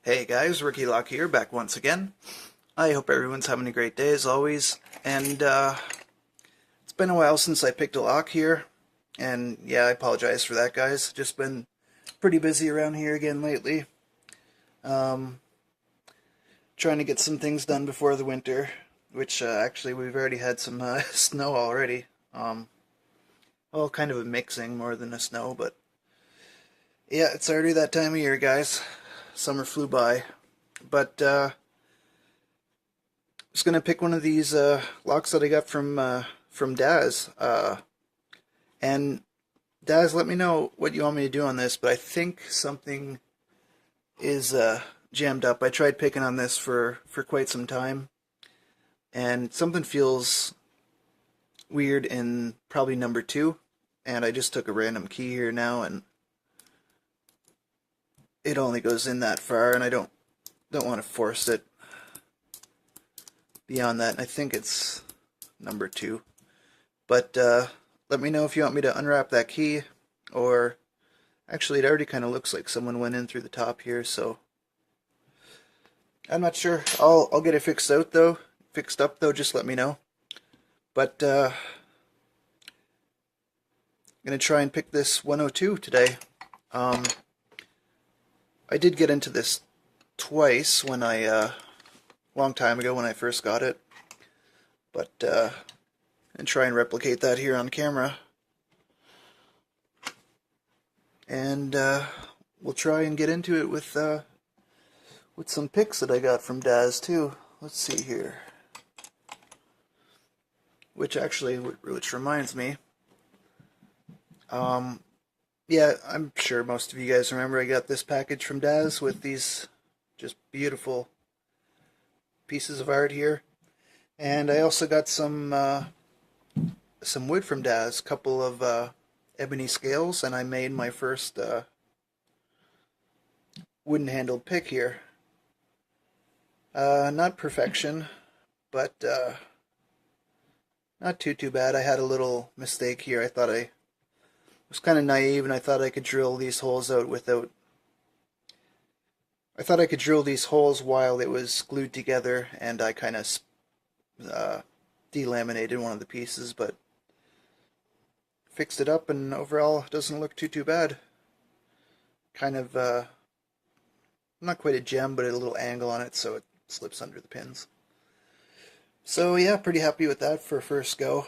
Hey guys, Ricky Lock here, back once again. I hope everyone's having a great day as always. And it's been a while since I picked a lock here. And yeah, I apologize for that, guys. Just been pretty busy around here again lately. Um, Trying to get some things done before the winter, which actually we've already had some snow already. Well, kind of a mixing more than a snow, but yeah, it's already that time of year, guys. Summer flew by. But just gonna pick one of these locks that I got from Daz. And Daz, let me know what you want me to do on this. But I think something is jammed up. I tried picking on this for quite some time, and something feels weird in probably number two. And I just took a random key here now, and it only goes in that far, and I don't want to force it beyond that. And I think it's number two. But let me know if you want me to unwrap that key, or actually it already kind of looks like someone went in through the top here, so I'm not sure. I'll get it fixed up though, just let me know. But I'm gonna try and pick this 102 today. I did get into this twice when I long time ago when I first got it, but and try and replicate that here on camera. And we'll try and get into it with some pics that I got from Daz too. Let's see here. Which reminds me, yeah, I'm sure most of you guys remember I got this package from Daz with these just beautiful pieces of art here, and I also got some wood from Daz, a couple of ebony scales, and I made my first wooden handled pick here. Not perfection, but not too bad. I had a little mistake here. I thought I was kind of naive, and I thought I could drill these holes out without. I thought I could drill these holes while it was glued together, and I kind of delaminated one of the pieces, but fixed it up, and overall it doesn't look too bad. Kind of not quite a gem, but a little angle on it so it slips under the pins. So yeah, pretty happy with that for first go.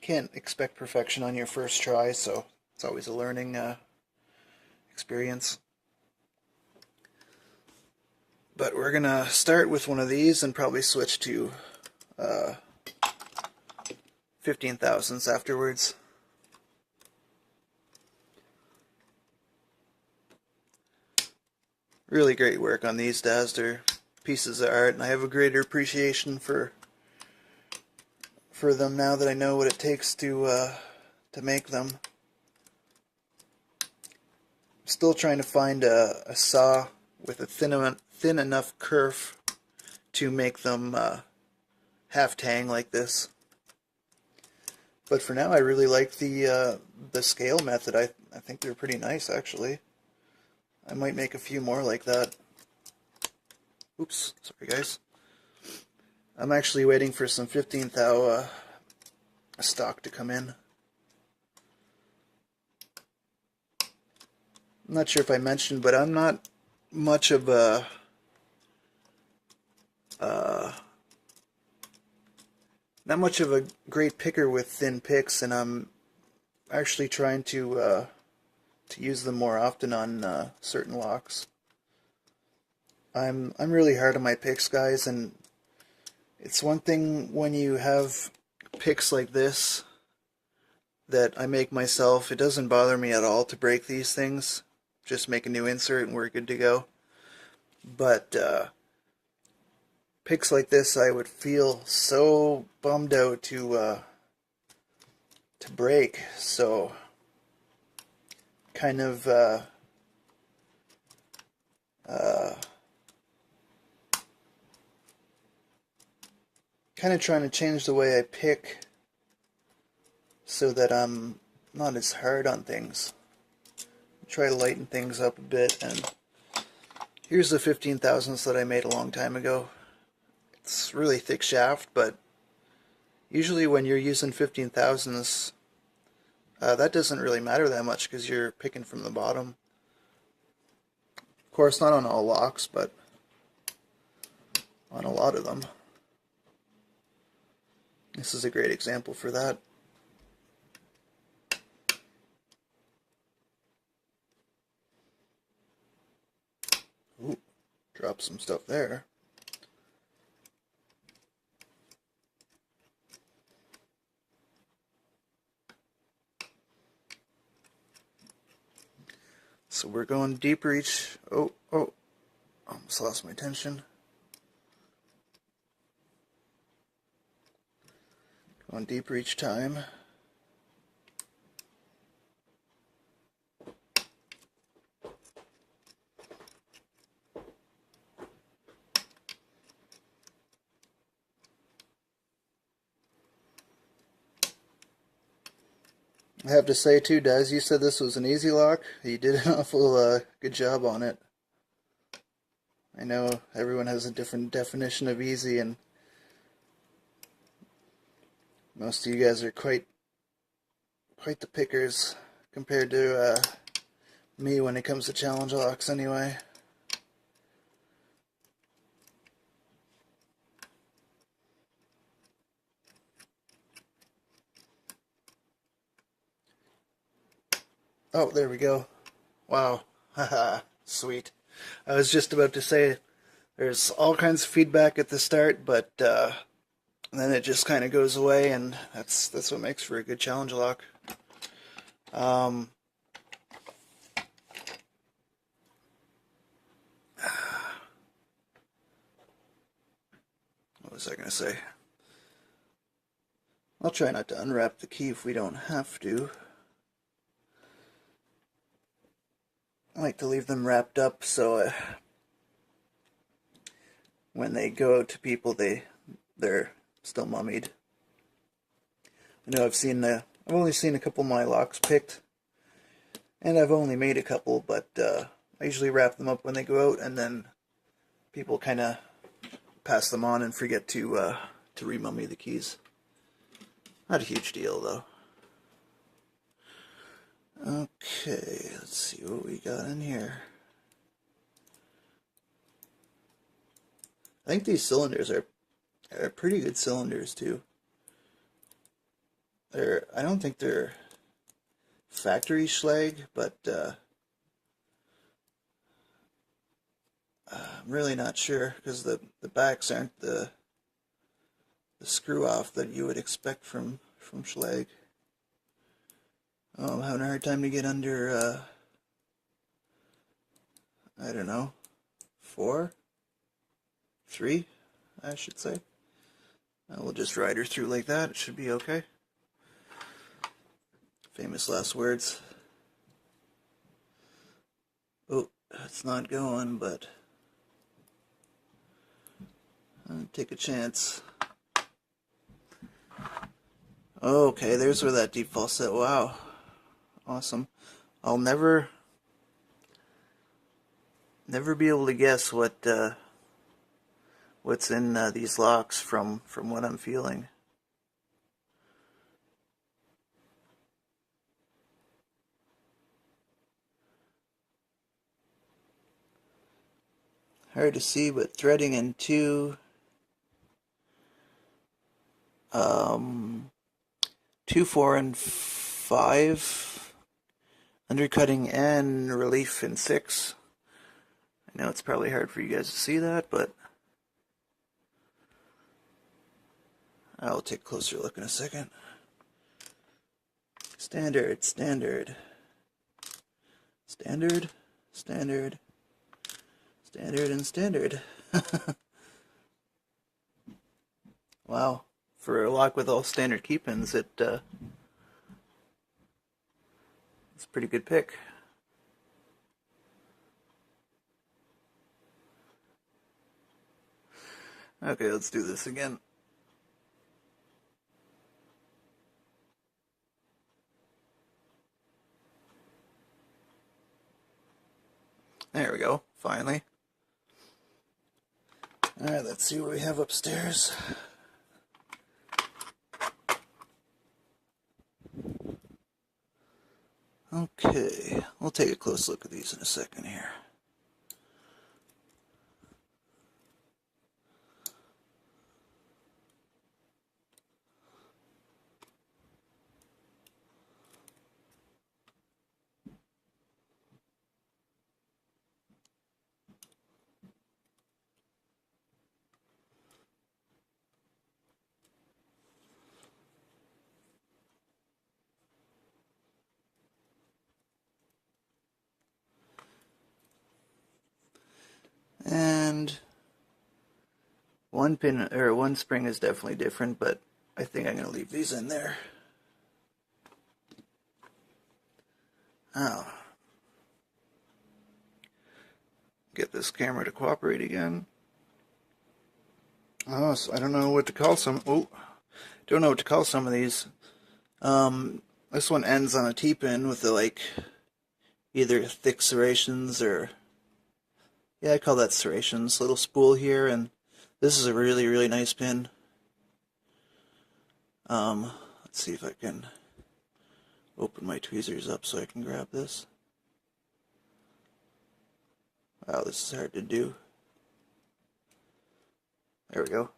Can't expect perfection on your first try, so it's always a learning experience. But we're gonna start with one of these and probably switch to 15 thousandths afterwards. Really great work on these Daz. They're pieces of art, and I have a greater appreciation for them now that I know what it takes to make them. I'm still trying to find a saw with a thin enough kerf to make them half tang like this. But for now, I really like the scale method. I think they're pretty nice, actually. I might make a few more like that. Oops, sorry guys. I'm actually waiting for some 15th thou stock to come in. I'm not sure if I mentioned, but I'm not much of a great picker with thin picks, and I'm actually trying to use them more often on certain locks. I'm really hard on my picks, guys, and it's one thing when you have picks like this that I make myself. It doesn't bother me at all to break these things. Just make a new insert and we're good to go. But picks like this, I would feel so bummed out to break. So kind of trying to change the way I pick so that I'm not as hard on things. Try to lighten things up a bit and Here's the 15 thousandths that I made a long time ago. It's really thick shaft, but usually when you're using 15 thousandths, that doesn't really matter that much because you're picking from the bottom. Of course, not on all locks, but on a lot of them. This is a great example for that. Ooh, drop some stuff there. So we're going deeper each. Oh, almost lost my tension. Going deeper each time. I have to say too, Des, you said this was an easy lock. You did an awful good job on it. I know everyone has a different definition of easy, and most of you guys are quite the pickers compared to me when it comes to challenge locks anyway. Oh, there we go. Wow. Haha, sweet. I was just about to say there's all kinds of feedback at the start, but then it just kind of goes away, and that's what makes for a good challenge lock. What was I going to say? I'll try not to unwrap the key if we don't have to. I like to leave them wrapped up so when they go out to people, they're still mummied. I know I've only seen a couple of my locks picked, and I've only made a couple, but I usually wrap them up when they go out, and then people kind of pass them on and forget to remummy the keys. Not a huge deal though. Okay, let's see what we got in here. I think these cylinders are pretty good cylinders too. I don't think they're factory Schlage, but I'm really not sure because the backs aren't the screw off that you would expect from Schlage. Oh, I'm having a hard time to get under I don't know, 4, 3, I should say. We'll just ride her through like that. It should be okay. Famous last words. Oh, it's not going, but I'll take a chance. Okay, there's where that deep falset. Wow, awesome. I'll never be able to guess what's in these locks from what I'm feeling. Hard to see, but threading in 2, 2, 4, and 5, undercutting and relief in 6. I know it's probably hard for you guys to see that, but I'll take a closer look in a second. Standard, standard, standard, standard, standard, and standard. Wow, for a lock with all standard key pins, it's a pretty good pick. Okay, let's do this again. There we go, finally. Alright, let's see what we have upstairs. Okay, we'll take a close look at these in a second here. And one pin or one spring is definitely different, but I think I'm going to leave these in there. Oh. Get this camera to cooperate again. Oh, so I don't know what to call some. Oh, don't know what to call some of these. This one ends on a T-pin with the either thick serrations or I call that serrations. Little spool here, and this is a really, really nice pin. Let's see if I can open my tweezers up so I can grab this. Wow, this is hard to do. There we go.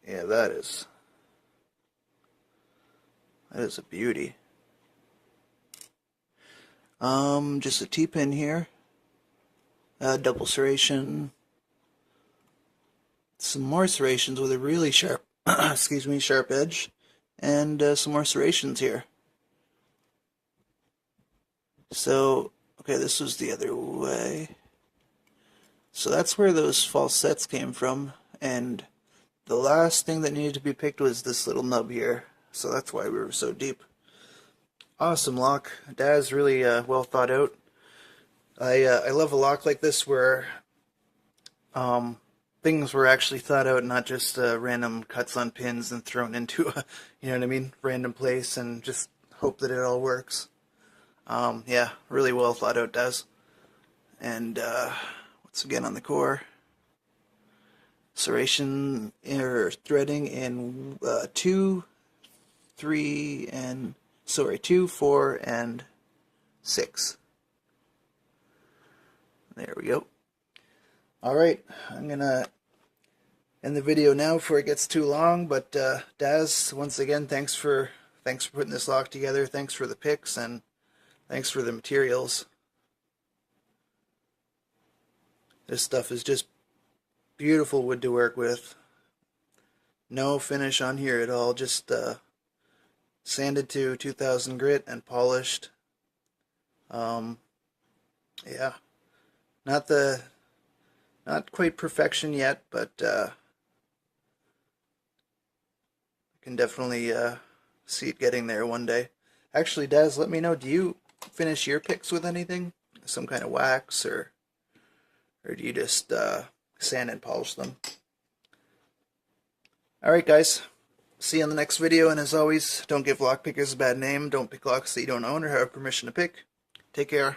Yeah, that is a beauty. Just a T-pin here. Double serration. Some more serrations with a really sharp, excuse me, sharp edge. And some more serrations here. So, okay, this was the other way. So that's where those false sets came from. And the last thing that needed to be picked was this little nub here. So that's why we were so deep. Awesome lock. Daz really well thought out. I love a lock like this where things were actually thought out, not just random cuts on pins and thrown into a, you know what I mean, random place and just hope that it all works. Yeah, really well thought out, Daz. And once again on the core, serration or threading in 2, 4, and 6. There we go. Alright, I'm gonna end the video now before it gets too long, but Daz, once again, thanks for putting this lock together, thanks for the picks, and thanks for the materials. This stuff is just beautiful wood to work with. No finish on here at all, just sanded to 2000 grit and polished. Yeah, not quite perfection yet, but I can definitely see it getting there one day. Actually, Daz, let me know, do you finish your picks with anything? Some kind of wax, or do you just sand and polish them? Alright guys, see you in the next video, and as always, don't give lock pickers a bad name, don't pick locks that you don't own or have permission to pick. Take care.